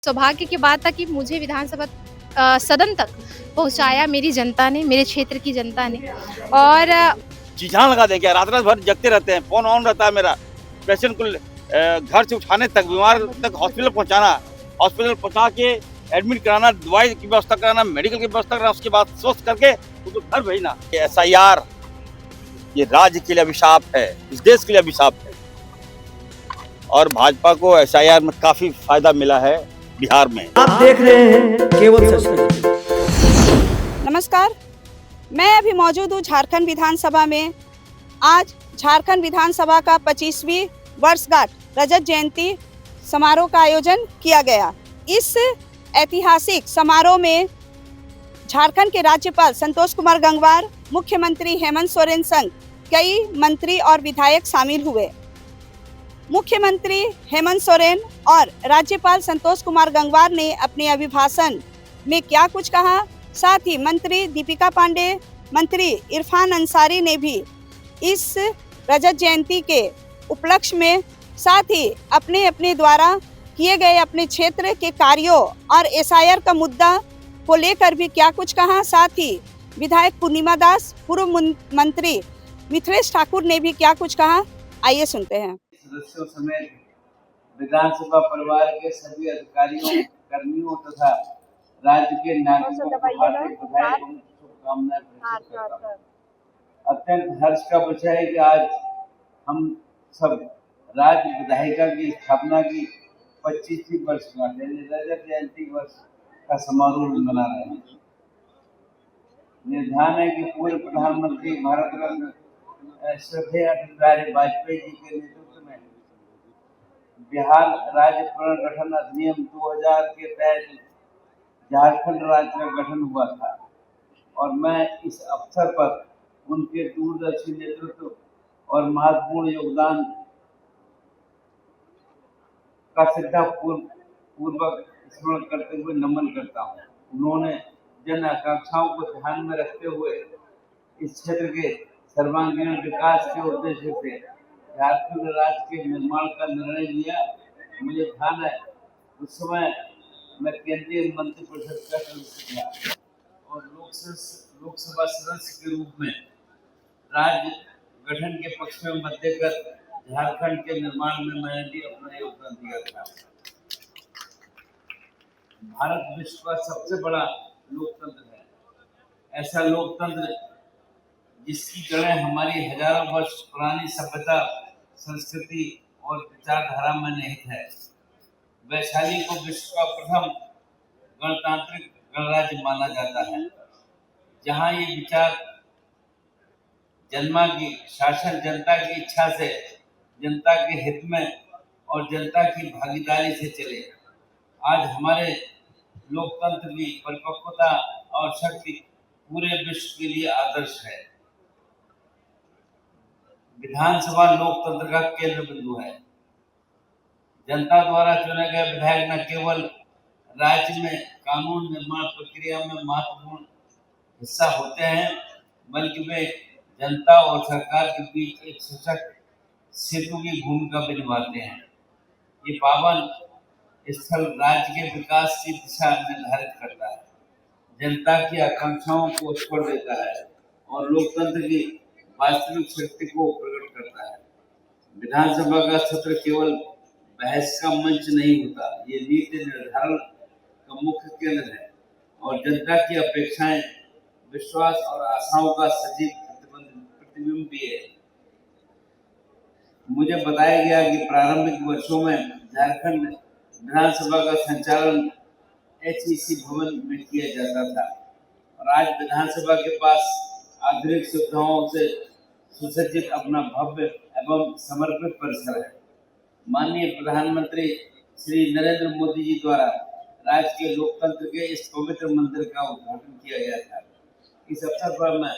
सौभाग्य की बात था कि मुझे विधानसभा सदन तक पहुंचाया मेरी जनता ने, मेरे क्षेत्र की जनता ने। और जी जान लगा दें क्या, रात-रात भर जगते रहते हैं, फ़ोन ऑन रहता है मेरा। पेशेंट को घर से उठाने तक, बीमार तक हॉस्पिटल पहुँचाना, हॉस्पिटल पहुँचा के एडमिट कराना, दवाई की व्यवस्था कराना, मेडिकल की व्यवस्था कराना, उसके बाद स्वस्थ करके उसको घर भेजना। ये एसआईआर ये राज्य के लिए अभिशाप है, इस देश के लिए अभिशाप है। और भाजपा को एसआईआर में काफ़ी फ़ायदा मिला है बिहार में। आप देख रहे हैं केवल सच। नमस्कार, मैं अभी मौजूद हूँ झारखंड विधानसभा में। आज झारखंड विधानसभा का 25वीं वर्षगांठ रजत जयंती समारोह का आयोजन किया गया। इस ऐतिहासिक समारोह में झारखंड के राज्यपाल संतोष कुमार गंगवार, मुख्यमंत्री हेमंत सोरेन संग कई मंत्री और विधायक शामिल हुए। मुख्यमंत्री हेमंत सोरेन और राज्यपाल संतोष कुमार गंगवार ने अपने अभिभाषण में क्या कुछ कहा, साथ ही मंत्री दीपिका पांडे, मंत्री इरफान अंसारी ने भी इस रजत जयंती के उपलक्ष्य में साथ ही अपने अपने द्वारा किए गए अपने क्षेत्र के कार्यों और एसआईआर का मुद्दा को लेकर भी क्या कुछ कहा। साथ ही विधायक पूर्णिमा दास, पूर्व मंत्री मिथिलेश ठाकुर ने भी क्या कुछ कहा, आइए सुनते हैं। सदस्यों समेत विधानसभा परिवार के सभी अधिकारियों, कर्मियों तथा राज्य के नागरिकों को हार्दिक बधाई एवं शुभकामनाएं प्रेषित करता हूं। अत्यंत हर्ष का विषय है कि आज हम सब राज्य विधायिका की स्थापना की 25वीं वर्षगांठ यानी रजत जयंती वर्ष का समारोह मना रहे हैं। निर्धारण है कि पूर्व प्रधानमंत्री भारत रत्न श्रद्धेय अटल बिहारी वाजपेयी जी के नेतृत्व में बिहार राज्य पुनर्गठन अधिनियम 2000 के तहत झारखंड राज्य का गठन हुआ था और मैं इस अवसर पर उनके दूरदर्शी नेतृत्व और महत्वपूर्ण योगदान का श्रद्धापूर्वक स्मरण करते हुए नमन करता हूँ। उन्होंने जन आकांक्षाओं को ध्यान में रखते हुए इस क्षेत्र के सर्वांगीण विकास के उद्देश्य से झारखंड राज्य के निर्माण का निर्णय लिया। मुझे ध्यान है उस समय मैं केंद्रीय मंत्रिपरिषद का सदस्य था और लोकसभा सदस्य के रूप में राज्य गठन के पक्ष में मत देकर झारखंड के निर्माण में मैंने भी अपना योगदान दिया था। भारत विश्व का सबसे बड़ा लोकतंत्र है। ऐसा लोकतंत्र जिसकी जड़ें हमारी हजारों वर्ष पुरानी सभ्यता, संस्कृति और विचारधारा में निहित है। वैशाली को विश्व का प्रथम गणतांत्रिक गणराज्य माना जाता है, जहां ये विचार जन्मा की शासन जनता की इच्छा से, जनता के हित में और जनता की भागीदारी से चले। आज हमारे लोकतंत्र की परिपक्वता और शक्ति पूरे विश्व के लिए आदर्श है। विधानसभा लोकतंत्र का केंद्र बिंदु है। जनता द्वारा चुने गए विधायक न केवल राज्य में कानून निर्माण प्रक्रिया में महत्वपूर्ण हिस्सा होते हैं, बल्कि वे जनता और सरकार के बीच एक सशक्त सेतु की भूमिका भी निभाते हैं। ये पावन स्थल राज्य के विकास की दिशा निर्धारित करता है, जनता की आकांक्षाओं को स्पर्श देता है और लोकतंत्र की वास्तविक शक्ति को प्रकट करता है। विधानसभा का सत्र केवल बहस का मंच नहीं होता, ये नीति निर्धारण का मुख्य केंद्र है और जनता की अपेक्षाएं, विश्वास और आशाओं का सजीव प्रतिबिंब भी है। मुझे बताया गया कि प्रारंभिक वर्षों में झारखंड विधानसभा का संचालन HEC भवन में किया जाता था और आज विधानसभा के पास आधुनिक सुविधाओं से सुसज्जित अपना भव्य एवं समर्पित परिसर है। माननीय प्रधानमंत्री श्री नरेंद्र मोदी जी द्वारा राज्य के लोकतंत्र के इस पवित्र मंदिर का उद्घाटन किया गया था। इस अवसर पर मैं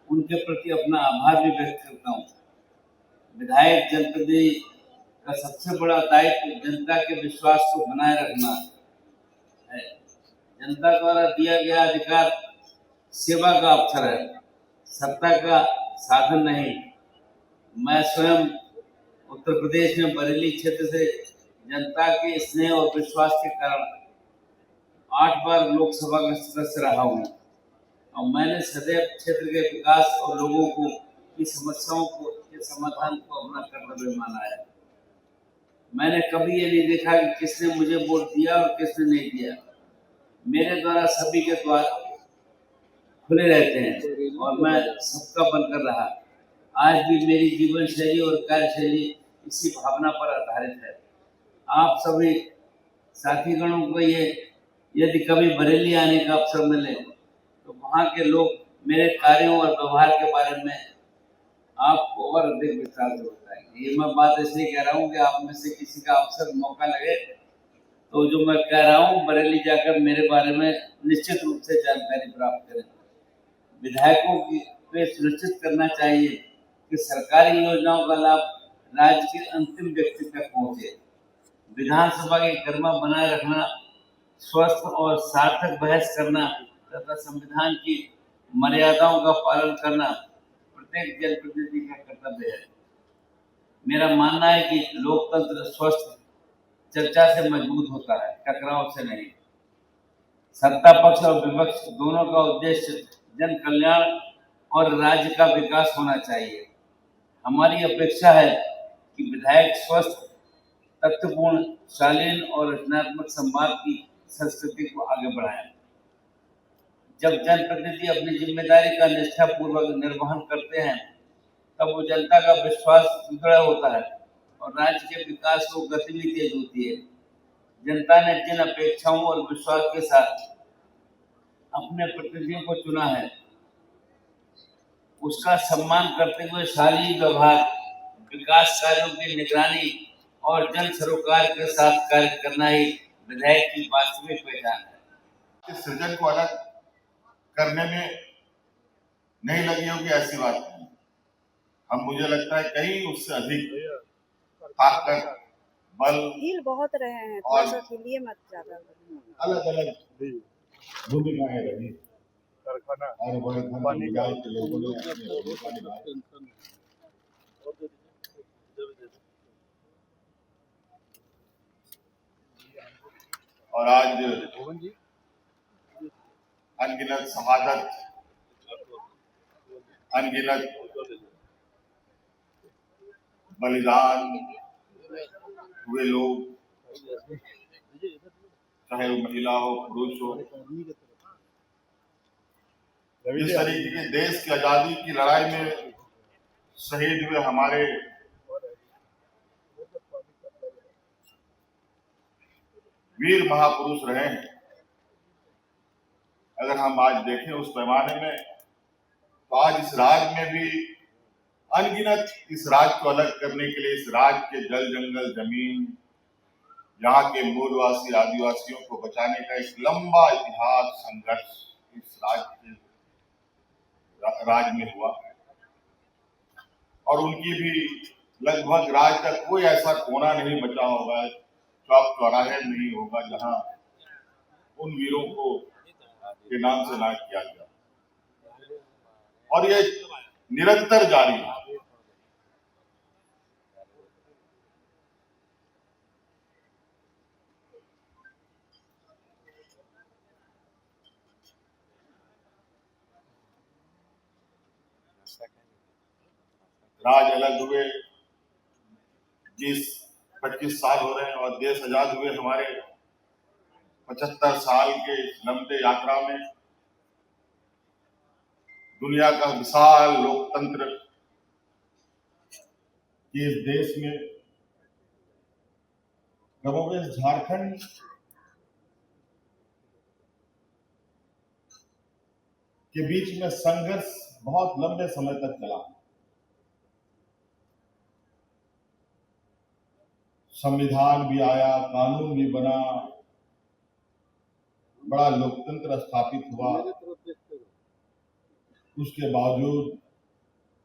उनके प्रति अपना आभार भी व्यक्त करता हूँ। विधायक जनप्रतिनिधि का सबसे बड़ा दायित्व जनता के विश्वास को बनाए रखना है। जनता द्वारा दिया गया अधिकार सेवा का अवसर है, सत्ता का साधन नहीं। मैं स्वयं उत्तर प्रदेश में बरेली क्षेत्र से जनता के स्नेह और विश्वास के कारण 8 बार लोकसभा का सदस्य रहा हूँ और मैंने सदैव क्षेत्र के विकास और लोगों को की समस्याओं को के समाधान को अपना कर्तव्य माना है। मैंने कभी ये नहीं देखा कि किसने मुझे वोट दिया और किसने नहीं दिया। मेरे द्वारा सभी के द्वार खुले रहते हैं और मैं सबका बनकर रहा। आज भी मेरी जीवन शैली और कार्यशैली इसी भावना पर आधारित है। आप सभी साथीगणों को ये यदि कभी बरेली आने का अवसर मिले तो वहाँ के लोग मेरे कार्यों और व्यवहार के बारे में आपको और अधिक विस्तार से बताएंगे। ये मैं बात इसलिए कह रहा हूँ कि आप में से किसी का अवसर मौका लगे तो जो मैं कह रहा हूँ बरेली जाकर मेरे बारे में निश्चित रूप से जानकारी प्राप्त करें। विधायकों की को सुनिश्चित करना चाहिए कि सरकारी योजनाओं का लाभ राज्य के अंतिम व्यक्ति तक पहुँचे। विधानसभा की गरिमा बनाए रखना, स्वस्थ और सार्थक बहस करना तथा संविधान की मर्यादाओं का पालन करना प्रत्येक जनप्रतिनिधि का कर्तव्य है। मेरा मानना है कि लोकतंत्र स्वस्थ चर्चा से मजबूत होता है, टकराव से नहीं। सत्ता पक्ष और विपक्ष दोनों का उद्देश्य जन कल्याण और राज्य का विकास होना चाहिए। हमारी अपेक्षा है कि विधायक स्वस्थ, तथ्यपूर्ण, शालीन और रचनात्मक संवाद की संस्कृति को आगे बढ़ाएं। जब जनप्रतिनिधि अपनी जिम्मेदारी का निष्ठापूर्वक निर्वहन करते हैं तब वो जनता का विश्वास सुदृढ़ होता है और राज्य के विकास को गति भी तेज होती है। जनता ने जिन अपेक्षाओं और विश्वास के साथ अपने प्रतिनिधियों को चुना है उसका सम्मान करते हुए शालीन व्यवहार, विकास कार्यों की निगरानी और जन सरोकार के साथ कार्य करना ही विधायक की वास्तविक पहचान है। इस सृजन को अलग करने में नहीं लगी होगी ऐसी बात नहीं। हम मुझे लगता है कहीं उससे अधिक ताकत, बल हिल बहुत रहे हैं, और थोड़ा सा हिलिए मत ज्यादा। अलग अलग भूमिकाएं रही और वर्ग के लोगों ने अपनी भूमिका निभाई। और आज अनगिनत शहादत, अनगिनत बलिदान हुए लोग, चाहे वो महिला हो, पुरुष हो, इस तरीके के देश की आजादी की लड़ाई में शहीद हुए हमारे वीर महापुरुष रहे हैं। अगर हम आज देखें उस पैमाने में तो आज इस राज्य में भी अनगिनत इस राज्य को अलग करने के लिए इस राज्य के जल जंगल जमीन, यहाँ के मूलवासी आदिवासियों को बचाने का एक लंबा इतिहास संघर्ष इस राज्य में हुआ और उनकी भी लगभग राज्य का कोई ऐसा कोना नहीं बचा होगा, चौक चौराहे नहीं होगा जहां उन वीरों को के नाम से ना किया गया और ये निरंतर जारी है। राज अलग हुए 20-25 साल हो रहे हैं और देश आजाद हुए हमारे 75 साल के लंबे यात्रा में दुनिया का विशाल लोकतंत्र के इस देश में कमोबेश झारखंड के बीच में संघर्ष बहुत लंबे समय तक चला। संविधान भी आया, कानून भी बना, बड़ा लोकतंत्र स्थापित हुआ। उसके बावजूद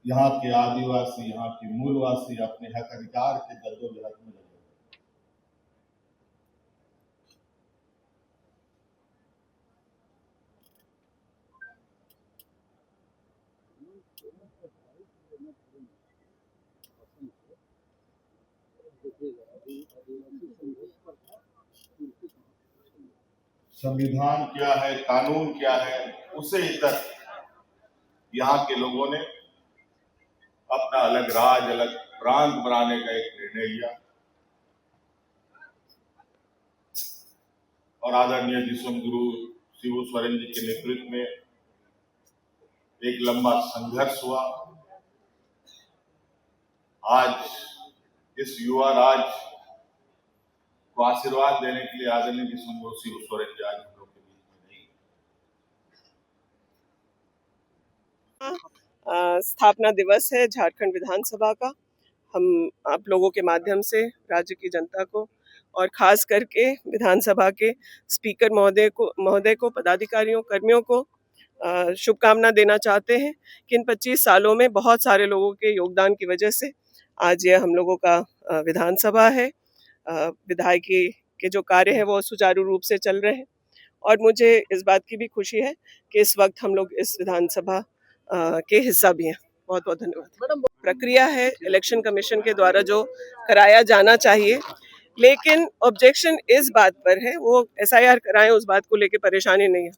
यहाँ के आदिवासी, यहाँ के मूलवासी अपने हक अधिकार के जद्दोजहद में लगे। संविधान क्या है, कानून क्या है, उसे इतर यहाँ के लोगों ने अपना अलग राज्य, अलग प्रांत बनाने का एक निर्णय लिया और आदरणीय विश्वगुरु शिबू सोरेन जी के नेतृत्व में एक लंबा संघर्ष हुआ। आज इस युवा राज को आशीर्वाद देने के लिए आदरणीय विश्वगुरु शिबू सोरेन जी आज हम लोग के बीच में नहीं। स्थापना दिवस है झारखंड विधानसभा का। हम आप लोगों के माध्यम से राज्य की जनता को और खास करके विधानसभा के स्पीकर महोदय को पदाधिकारियों कर्मियों को शुभकामना देना चाहते हैं कि इन 25 सालों में बहुत सारे लोगों के योगदान की वजह से आज ये हम लोगों का विधानसभा है। विधायकी के जो कार्य हैं वो सुचारू रूप से चल रहे हैं और मुझे इस बात की भी खुशी है कि इस वक्त हम लोग इस विधानसभा के हिस्सा भी हैं। बहुत बहुत धन्यवाद। प्रक्रिया है इलेक्शन कमीशन के द्वारा जो कराया जाना चाहिए, लेकिन ऑब्जेक्शन इस बात पर है, वो SIR कराएं उस बात को लेकर परेशानी नहीं है।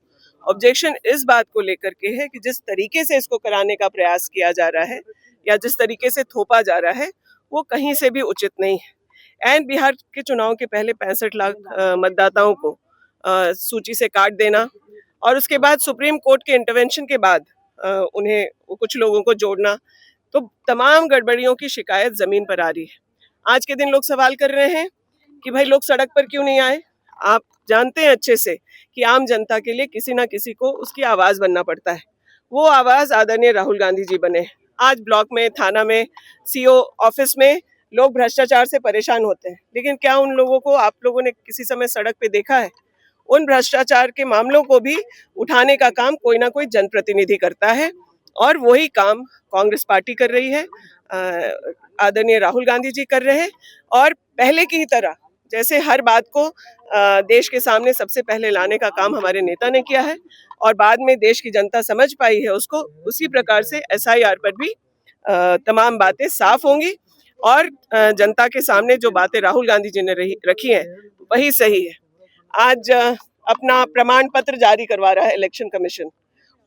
ऑब्जेक्शन इस बात को लेकर के है कि जिस तरीके से इसको कराने का प्रयास किया जा रहा है या जिस तरीके से थोपा जा रहा है वो कहीं से भी उचित नहीं है। एंड बिहार के चुनाव के पहले 65 लाख मतदाताओं को सूची से काट देना और उसके बाद सुप्रीम कोर्ट के इंटरवेंशन के बाद उन्हें कुछ लोगों को जोड़ना, तो तमाम गड़बड़ियों की शिकायत ज़मीन पर आ रही है। आज के दिन लोग सवाल कर रहे हैं कि भाई लोग सड़क पर क्यों नहीं आए। आप जानते हैं अच्छे से कि आम जनता के लिए किसी ना किसी को उसकी आवाज़ बनना पड़ता है। वो आवाज़ आदरणीय राहुल गांधी जी बने। आज ब्लॉक में, थाना में, CO ऑफिस में लोग भ्रष्टाचार से परेशान होते हैं, लेकिन क्या उन लोगों को आप लोगों ने किसी समय सड़क पे देखा है? उन भ्रष्टाचार के मामलों को भी उठाने का काम कोई ना कोई जनप्रतिनिधि करता है और वही काम कांग्रेस पार्टी कर रही है, आदरणीय राहुल गांधी जी कर रहे हैं। और पहले की ही तरह जैसे हर बात को देश के सामने सबसे पहले लाने का काम हमारे नेता ने किया है और बाद में देश की जनता समझ पाई है उसको, उसी प्रकार से SIR पर भी तमाम बातें साफ होंगी और जनता के सामने जो बातें राहुल गांधी जी ने रखी हैं वही सही है। आज अपना प्रमाण पत्र जारी करवा रहा है इलेक्शन कमीशन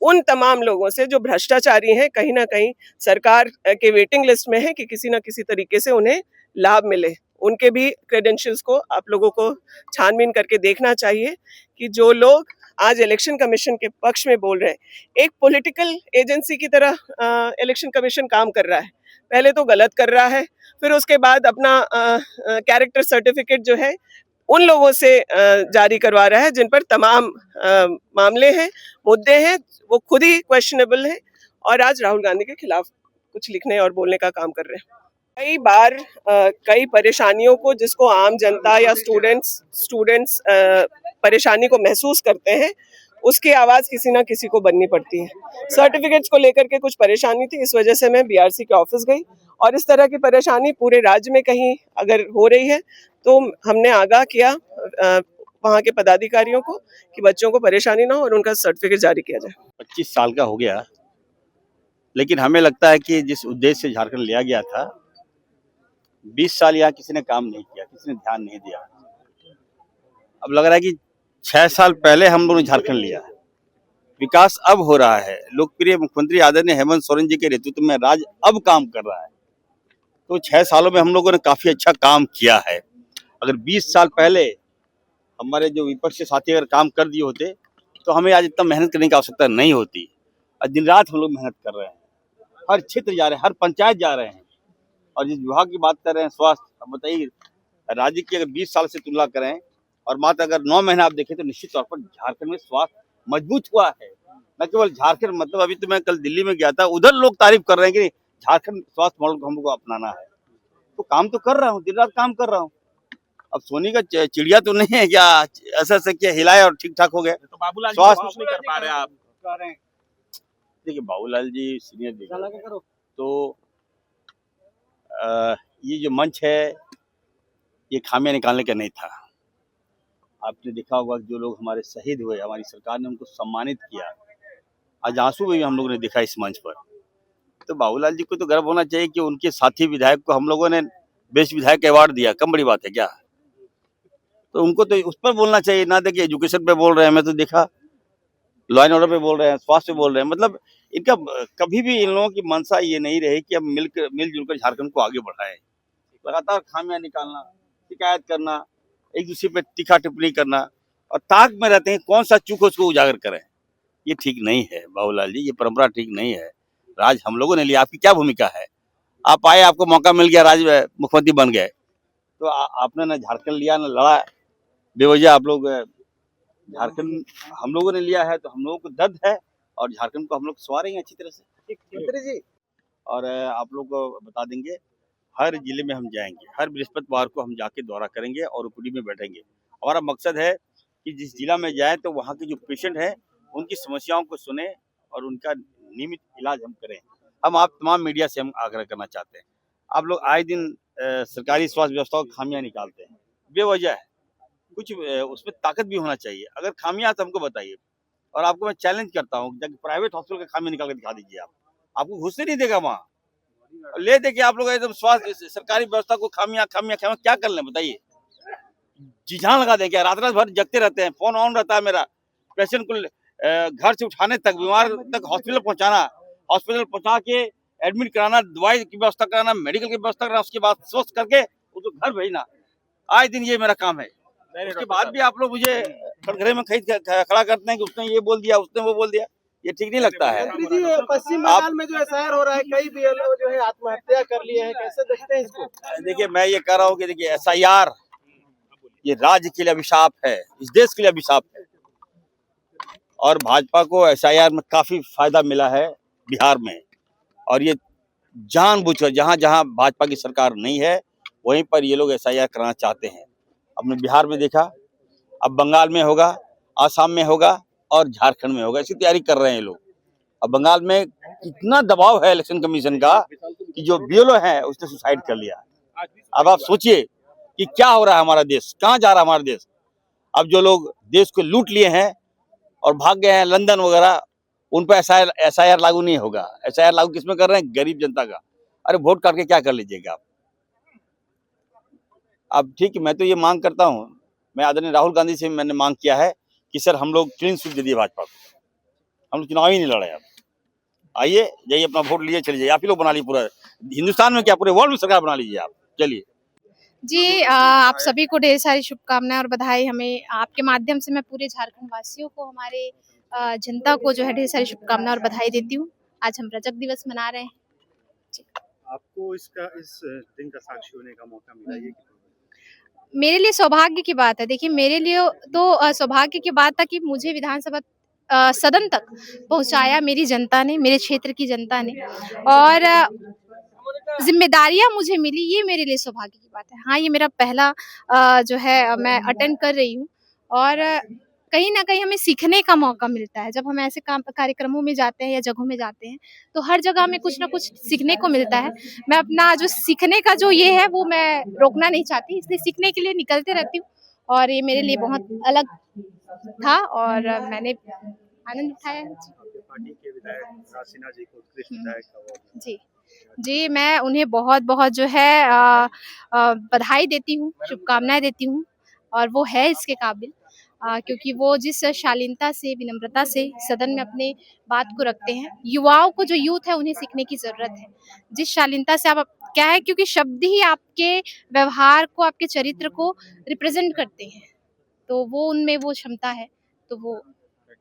उन तमाम लोगों से जो भ्रष्टाचारी हैं, कहीं ना कहीं सरकार के वेटिंग लिस्ट में है कि किसी ना किसी तरीके से उन्हें लाभ मिले। उनके भी क्रेडेंशियल्स को आप लोगों को छानबीन करके देखना चाहिए कि जो लोग आज इलेक्शन कमीशन के पक्ष में बोल रहे हैं, एक पॉलिटिकल एजेंसी की तरह इलेक्शन कमीशन काम कर रहा है। पहले तो गलत कर रहा है, फिर उसके बाद अपना कैरेक्टर सर्टिफिकेट जो है उन लोगों से जारी करवा रहा है जिन पर तमाम मामले हैं, मुद्दे हैं, वो खुद ही क्वेश्चनेबल है और आज राहुल गांधी के खिलाफ कुछ लिखने और बोलने का काम कर रहे हैं। कई बार कई परेशानियों को जिसको आम जनता या स्टूडेंट्स परेशानी को महसूस करते हैं, उसकी आवाज़ किसी ना किसी को बननी पड़ती है। सर्टिफिकेट्स को लेकर के कुछ परेशानी थी, इस वजह से मैं BRC के ऑफिस गई और इस तरह की परेशानी पूरे राज्य में कहीं अगर हो रही है तो हमने आगाह किया वहाँ के पदाधिकारियों को कि बच्चों को परेशानी ना हो और उनका सर्टिफिकेट जारी किया जाए। 25 साल का हो गया, लेकिन हमें लगता है कि जिस उद्देश्य से झारखंड लिया गया था, 20 साल यहाँ किसी ने काम नहीं किया, किसी ने ध्यान नहीं दिया। अब लग रहा है कि 6 साल पहले हम लोगों ने झारखंड लिया, विकास अब हो रहा है। लोकप्रिय मुख्यमंत्री आदरणीय हेमंत सोरेन जी के नेतृत्व में राज्य अब काम कर रहा है, तो 6 सालों में हम लोगों ने काफी अच्छा काम किया है। अगर 20 साल पहले हमारे जो विपक्षी साथी अगर काम कर दिए होते तो हमें आज इतना मेहनत करने की आवश्यकता नहीं होती। और दिन रात हम लोग मेहनत कर रहे हैं, हर क्षेत्र जा रहे हैं, हर पंचायत जा रहे हैं। और जिस विभाग की बात कर रहे हैं, स्वास्थ्य, अब बताइए राज्य की अगर 20 साल से तुलना करें और मात्र अगर 9 महीना आप देखें तो निश्चित तौर पर झारखंड में स्वास्थ्य मजबूत हुआ है। न केवल झारखंड, मतलब अभी तो मैं कल दिल्ली में गया था, उधर लोग तारीफ कर रहे हैं कि झारखंड स्वास्थ्य मॉडल को हमको अपनाना है। तो काम तो कर रहा हूँ, दिन रात काम कर रहा हूँ। अब सोनी का चिड़िया तो नहीं है क्या ऐसा से क्या हिलाए और ठीक ठाक हो गए। तो बाबूलाल जी स्वास्थ्य कुछ नहीं कर पा रहे आप। देखिए बाबूलाल जी सीनियर लीडर, तो ये जो मंच है ये खामियां निकालने का नहीं था। आपने देखा होगा जो लोग हमारे शहीद हुए, हमारी सरकार ने उनको सम्मानित किया, आज आंसू भी हम लोगों ने देखा इस मंच पर। तो बाबूलाल जी को तो गर्व होना चाहिए कि उनके साथी विधायक को हम लोगों ने बेस्ट विधायक अवार्ड दिया, कम बड़ी बात है क्या? तो उनको तो उस पर बोलना चाहिए, ना देखिए एजुकेशन पे बोल रहे हैं, मैं तो देखा लॉ एंड ऑर्डर पे बोल रहे हैं, स्वास्थ्य पे बोल रहे हैं। मतलब इनका कभी भी इन लोगों की मंशा ये नहीं रही कि हम मिलजुल कर झारखंड को आगे बढ़ाएं। लगातार खामियां निकालना, शिकायत करना, एक दूसरे पे तीखा टिप्पणी करना और ताक में रहते हैं कौन सा चूक है उसको उजागर करें। ये ठीक नहीं है बाबूलाल जी, ये परंपरा ठीक नहीं है। राज हम लोगों ने लिया, आपकी क्या भूमिका है? आप आए, आपको मौका मिल गया, राज मुख्यमंत्री बन गए, तो आपने ना झारखंड लिया ना लड़ा बेवजह। आप लोग झारखंड हम लोगों ने लिया है तो हम लोगों को दर्द है और झारखंड को हम लोग संवारेंगे अच्छी तरह से मंत्री जी। और आप लोग को बता देंगे, हर जिले में हम जाएंगे, हर बृहस्पतिवार को हम जाके दौरा करेंगे और ओपीडी में बैठेंगे। हमारा मकसद है कि जिस जिला में जाए तो वहाँ के जो पेशेंट हैं उनकी समस्याओं को सुने और उनका नियमित इलाज हम करें। हम आप तमाम मीडिया से हम आग्रह करना चाहते हैं। आप लोग आए दिन सरकारी स्वास्थ्य व्यवस्था की खामियां निकालते हैं बेवजह है। कुछ उसमें ताकत भी होना चाहिए। अगर खामियां तो हमको बताइए और आपको मैं चैलेंज करता हूँ, प्राइवेट हॉस्पिटल का खामियां निकाल कर दिखा दीजिए। आप आपको घुसने नहीं देगा वहाँ, ले दे के आप लोग एकदम स्वास्थ्य सरकारी व्यवस्था को खामियां क्या कर लें बताइए? जी जान लगा दें क्या? रात रात भर जगते रहते हैं, फोन ऑन रहता है मेरा, पेशेंट को घर से उठाने तक, बीमार तक हॉस्पिटल पहुंचाना, हॉस्पिटल पहुंचा के एडमिट कराना, दवाई की व्यवस्था कराना, मेडिकल की व्यवस्था कराना, उसके बाद स्वस्थ करके उसको घर भेजना। आज दिन ये मेरा काम है। उसके बाद भी आप लोग मुझे खड़खड़े में खड़ा करते हैं कि उसने ये बोल दिया, उसने वो बोल दिया। ये ठीक नहीं लगता है। पश्चिम बंगाल में जो एसआईआर हो रहा है, कई बीएलओ जो है आत्महत्या कर लिए हैं, कैसे देखते हैं इसको? देखिए मैं ये कह रहा हूँ कि देखिए एसआईआर ये राज्य के लिए अभिशाप है, इस देश के लिए अभिशाप है। और भाजपा को एसआईआर में काफी फायदा मिला है बिहार में, और ये जानबूझकर जहां जहां भाजपा की सरकार नहीं है वहीं पर ये लोग एसआईआर कराना चाहते हैं। हमने बिहार में देखा, अब बंगाल में होगा, आसाम में होगा और झारखंड में होगा। इसकी तैयारी कर रहे हैं ये लोग। अब बंगाल में इतना दबाव है इलेक्शन कमीशन का कि जो बीएलओ है उसने सुसाइड कर लिया। अब आप सोचिए कि क्या हो रहा है हमारा देश, कहाँ जा रहा है हमारा देश। अब जो लोग देश को लूट लिए हैं और भाग गए हैं लंदन वगैरह, उन पर एसआईआर लागू नहीं होगा। एसआईआर लागू किसमें कर रहे हैं? गरीब जनता का। अरे वोट काट के क्या कर लीजिएगा आप? अब ठीक है, मैं तो ये मांग करता हूँ, मैं आदरणीय राहुल गांधी से मैंने मांग किया है कि सर हम लोग क्लीन स्वीप दे दिए भाजपा को, हम लोग चुनाव ही नहीं लड़े। अब आइए, जाइए अपना वोट लिए चले जाइए। आप ही लोग बना लीजिए, पूरा हिंदुस्तान में क्या पूरे वर्ल्ड में सरकार बना लीजिए आप। चलिए जी, आप सभी को ढेर सारी शुभकामनाएं और बधाई। हमें आपके माध्यम से मैं पूरे झारखंड वासियों को, हमारे जनता को जो है ढेर सारी शुभकामनाएं और बधाई देती हूँ। आज हम रजत दिवस मना रहे हैं। आपको इस दिन का साक्षी होने का मौका मिला, ये मेरे लिए सौभाग्य की बात है। देखिए मेरे लिए तो सौभाग्य की बात था कि मुझे विधानसभा सदन तक पहुंचाया मेरी जनता ने, मेरे क्षेत्र की जनता ने, और जिम्मेदारियां मुझे मिली, ये मेरे लिए सौभाग्य की बात है। हाँ, ये मेरा पहला जो है मैं अटेंड कर रही हूँ और कहीं ना कहीं हमें सीखने का मौका मिलता है। जब हम ऐसे कार्यक्रमों में जाते हैं या जगहों में जाते हैं तो हर जगह हमें कुछ ना कुछ सीखने को मिलता है। मैं अपना जो सीखने का जो ये है वो मैं रोकना नहीं चाहती, इसलिए सीखने के लिए निकलते रहती हूँ और ये मेरे लिए बहुत अलग था और मैंने आनंद उठाया है। पार्टी के विधायक राज सिन्हा जी को उत्कृष्ट विधायक अवार्ड। जी, मैं उन्हें बहुत बहुत जो है बधाई देती हूँ, शुभकामनाएं देती हूँ और वो है इसके काबिल, क्योंकि वो जिस शालीनता से, विनम्रता से सदन में अपने बात को रखते हैं। युवाओं को, जो यूथ है, उन्हें सीखने की जरूरत है। जिस शालीनता से आप क्या है, क्योंकि शब्द ही आपके व्यवहार को, आपके चरित्र को रिप्रेजेंट करते हैं, तो वो उनमें वो क्षमता है। तो वो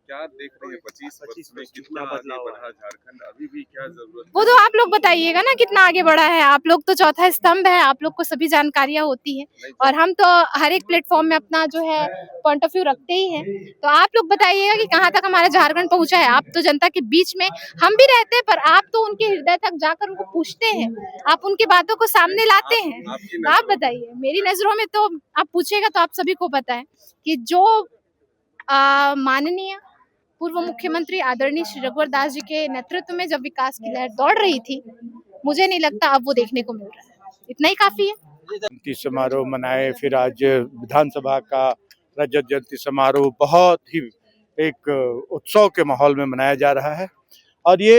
क्या देख रहे हैं 25 में कितना आगे बढ़ा झारखंड, अभी भी क्या जरूरत? वो तो आप लोग बताइएगा ना कितना आगे बढ़ा है। आप लोग तो चौथा स्तंभ है, आप लोग को सभी जानकारियां होती हैं और हम तो हर एक प्लेटफॉर्म में अपना जो है पॉइंट ऑफ व्यू रखते ही हैं। तो आप लोग बताइएगा कि कहां तक हमारा झारखंड पहुंचा है। आप तो जनता के बीच में हम भी रहते हैं, पर आप तो उनके हृदय तक जाकर उनको पूछते हैं, आप उनकी बातों को सामने लाते हैं। तो आप बताइए, मेरी नजरों में तो आप पूछेगा तो आप सभी को पता है कि जो माननीय पूर्व मुख्यमंत्री आदरणीय श्री रघुवर दास जी के नेतृत्व में जब विकास की लहर दौड़ रही थी, मुझे नहीं लगता अब वो देखने को मिल रहा है। इतना ही काफी है। जयंती समारोह मनाए, फिर आज विधानसभा का रजत जयंती समारोह बहुत ही एक उत्सव के माहौल में मनाया जा रहा है और ये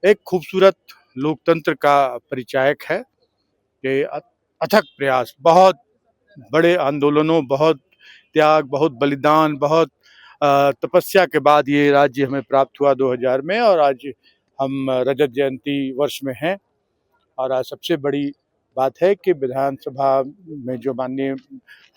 एक खूबसूरत लोकतंत्र का परिचायक है कि अथक प्रयास, बहुत बड़े आंदोलनों, बहुत त्याग, बहुत बलिदान, बहुत तपस्या के बाद ये राज्य हमें प्राप्त हुआ 2000 में, और आज हम रजत जयंती वर्ष में हैं। और आज सबसे बड़ी बात है कि विधानसभा में जो माननीय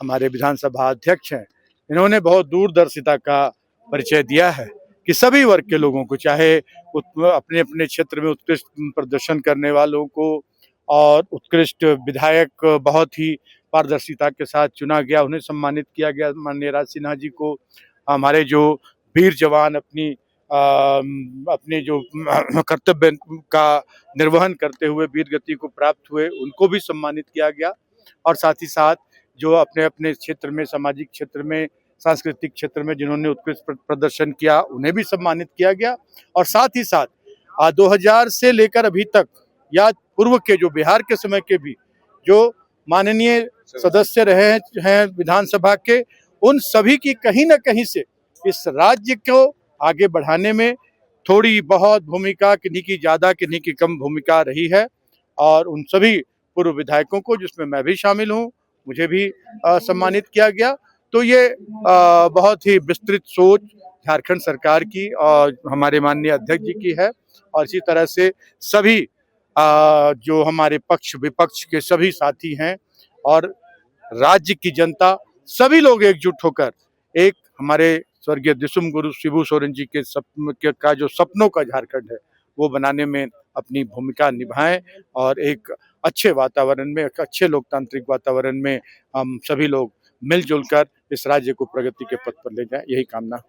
हमारे विधानसभा अध्यक्ष हैं, इन्होंने बहुत दूरदर्शिता का परिचय दिया है कि सभी वर्ग के लोगों को, चाहे अपने अपने क्षेत्र में उत्कृष्ट प्रदर्शन करने वालों को और उत्कृष्ट विधायक बहुत ही पारदर्शिता के साथ चुना गया, उन्हें सम्मानित किया गया। माननीय राज सिन्हा जी को, हमारे जो वीर जवान अपने जो कर्तव्य का निर्वहन करते हुए वीर गति को प्राप्त हुए, उनको भी सम्मानित किया गया। और साथ ही साथ जो अपने अपने क्षेत्र में, सामाजिक क्षेत्र में, सांस्कृतिक क्षेत्र में जिन्होंने उत्कृष्ट प्रदर्शन किया, उन्हें भी सम्मानित किया गया। और साथ ही साथ 2000 से लेकर अभी तक या पूर्व के जो बिहार के समय के भी जो माननीय सदस्य रहे हैं विधानसभा के, उन सभी की कहीं न कहीं से इस राज्य को आगे बढ़ाने में थोड़ी बहुत भूमिका, किन्हीं की ज़्यादा किन्हीं की कम भूमिका रही है। और उन सभी पूर्व विधायकों को, जिसमें मैं भी शामिल हूँ, मुझे भी सम्मानित किया गया। तो ये बहुत ही विस्तृत सोच झारखंड सरकार की और हमारे माननीय अध्यक्ष जी की है। और इसी तरह से सभी जो हमारे पक्ष विपक्ष के सभी साथी हैं और राज्य की जनता, सभी लोग एकजुट होकर एक हमारे स्वर्गीय दिसुम गुरु शिबू सोरेन जी के का जो सपनों का झारखंड है, वो बनाने में अपनी भूमिका निभाएं और एक अच्छे वातावरण में, एक अच्छे लोकतांत्रिक वातावरण में हम सभी लोग मिलजुल कर इस राज्य को प्रगति के पथ पर ले जाएं, यही कामना।